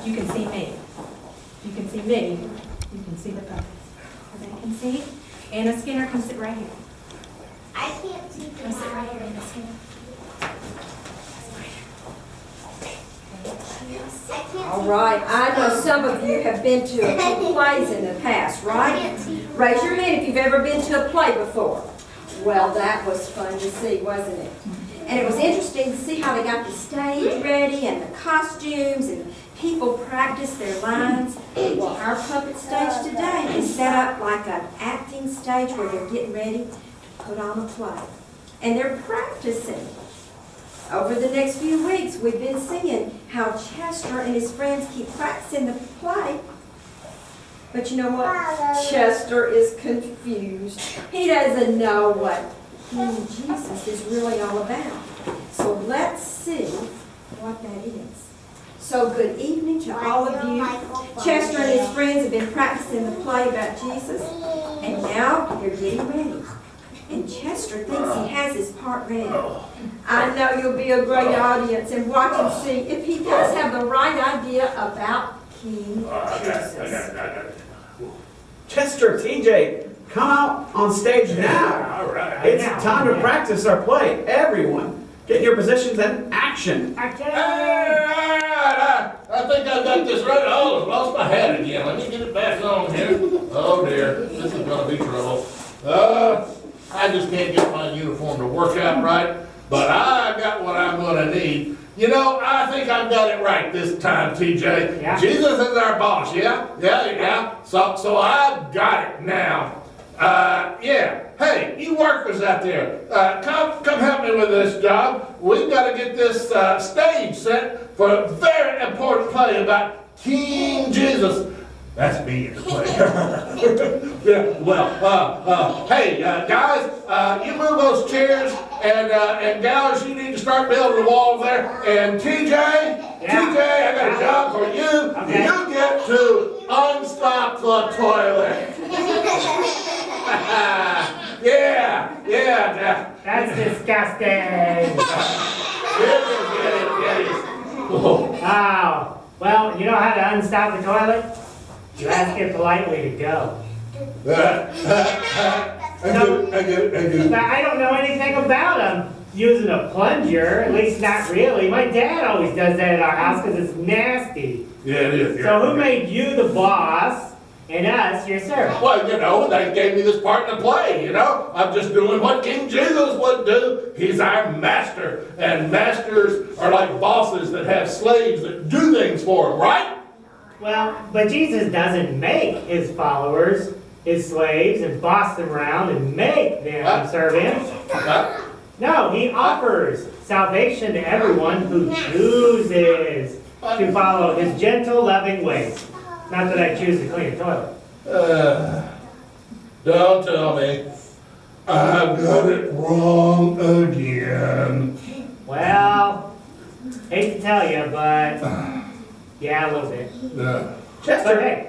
You can see me. You can see me. You can see the puppets. Everybody can see? Anna Skinner, come sit right here. I can't see the Come sit right here, Anna Skinner. All right, I know some of you have been to a few plays in the past, right? Raise your hand if you've ever been to a play before. Well, that was fun to see, wasn't it? And it was interesting to see how they got the stage ready and the costumes and people practice their lines. Well, our puppet stage today is set up like an acting stage where they're getting ready to put on a play. And they're practicing. Over the next few weeks, we've been seeing how Chester and his friends keep practicing the play. But you know what? Chester is confused. He doesn't know what King Jesus is really all about. So let's see what that is. So good evening to all of you. Chester and his friends have been practicing the play about Jesus, and now they're getting ready. And Chester thinks he has his part ready. I know you'll be a great audience and watch and see if he does have the right idea about King Jesus. Chester, TJ, come out on stage now. All right. It's time to practice our play. Everyone, get in your positions and action. All right, I think I got this right. Oh, I lost my hat again. Let me get it back on here. Oh dear, this is gonna be trouble. I just can't get my uniform to work out right, but I got what I'm gonna need. You know, I think I've got it right this time, TJ. Yeah. Jesus is our boss, yeah? Yeah. So I've got it now. Yeah. Hey, you workers out there, come help me with this job. We've got to get this stage set for a very important play about King Jesus. That's me in the play. Yeah, well, hey, guys, you move those chairs, and gals, you need to start building the wall there. And TJ, I got a job for you. Okay. You get to unstop the toilet. Yeah. That's disgusting. Get it. Oh. Oh, well, you know how to unstop the toilet? You ask it politely to go. I get it. But I don't know anything about them using a plunger, at least not really. My dad always does that at our house because it's nasty. Yeah, it is. So who made you the boss and us your servant? Well, you know, they gave me this part in the play, you know? I'm just doing what King Jesus would do. He's our master, and masters are like bosses that have slaves that do things for them, right? Well, but Jesus doesn't make his followers his slaves and boss them around and make them serve him. No, he offers salvation to everyone who chooses to follow his gentle, loving ways. Not that I choose to clean a toilet. Don't tell me. I've got it wrong again. Well, hate to tell you, but yeah, a little bit. Chester, Okay.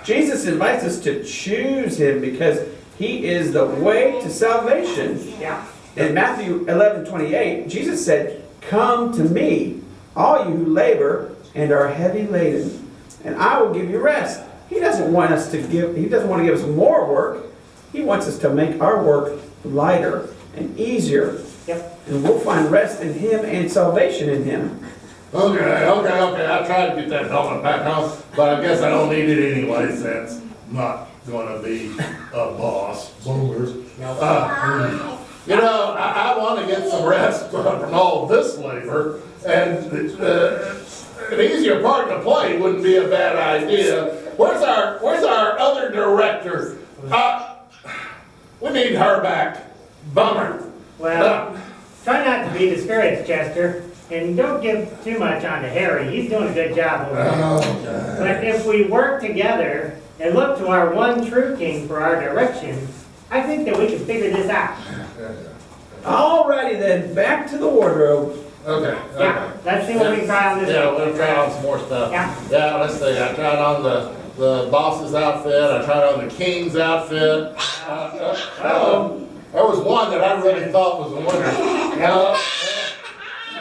Jesus invites us to choose him because he is the way to salvation. Yeah. In Matthew 11:28, Jesus said, "Come to me, all you who labor and are heavy laden, and I will give you rest." He doesn't want to give us more work. He wants us to make our work lighter and easier. Yep. And we'll find rest in him and salvation in him. Okay. I tried to get that helmet back on, but I guess I don't need it anyway since I'm not gonna be a boss. Boomers. You know, I want to get some rest from all this labor, and an easier part to play wouldn't be a bad idea. Where's our other director? We need her back. Bummer. Well, try not to be discouraged, Chester, and don't give too much on to Harry. He's doing a good job over there. But if we work together and look to our one true king for our direction, I think that we can figure this out. Alrighty then, back to the wardrobe. Okay. Yeah, let's see what we can try on this. Yeah, we'll try on some more stuff. Yeah. Let's see. I tried on the boss's outfit. I tried on the king's outfit. There was one that I really thought was a winner.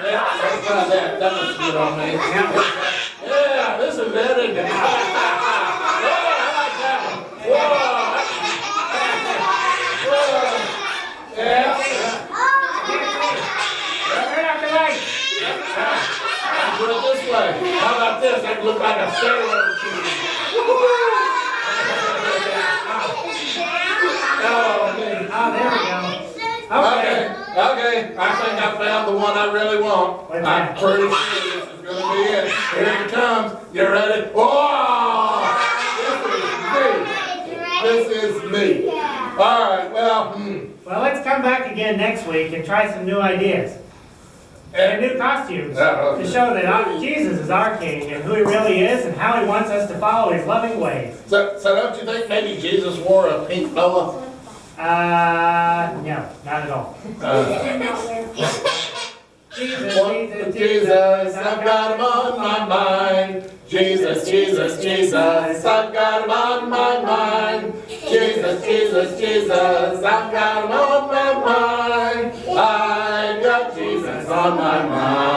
Yeah, let's try that. That looks good on me. Yeah. this, it look like a steroid shooting. Oh, man. Oh, there we go. Okay, okay, I think I found the one I really want. Wait a I'm minute. pretty sure this is gonna be it. Here it comes. You ready? Oh! This is me. All right, well, Well, let's come back again next week and try some new ideas. And new costumes to show that Jesus is our King and who he really is and how he wants us to follow his loving ways. So don't you think maybe Jesus wore a pink boa? No, not at all. Jesus, Jesus, I've got him on my mind. Jesus, Jesus, Jesus, I've got him on my mind. Jesus, Jesus, Jesus, I've got him on my mind. I've got Jesus on my mind.